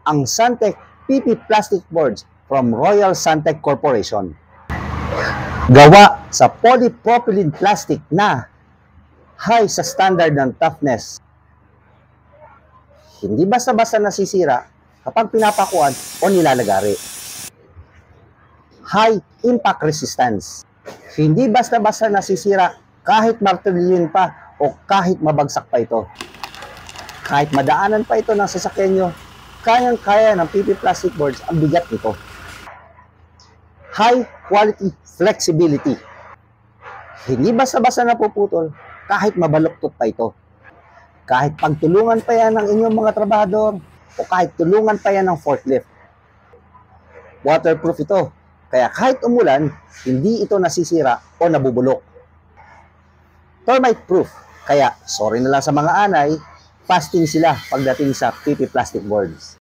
ang Santec PP Plastic Boards from Royal Santec Corporation. Gawa sa polypropylene plastic na high sa standard ng toughness. Hindi basta-basta nasisira kapag pinapakuan o nilalagari. High impact resistance. Hindi basta-basta nasisira kahit martilyon pa o kahit mabagsak pa ito. Kahit madaanan pa ito ng sasakyan nyo, kayang-kaya ng PP Plastic Boards ang bigat nito. High quality flexibility. Hindi basta-basta napuputol kahit mabaluktot pa ito. Kahit pagtulungan pa yan ng inyong mga trabahador o kahit tulungan pa yan ng forklift. Waterproof ito. Kaya kahit umulan, hindi ito nasisira o nabubulok. Termite proof. Kaya sorry na lang sa mga anay, fasting sila pagdating sa PP Plastic Boards.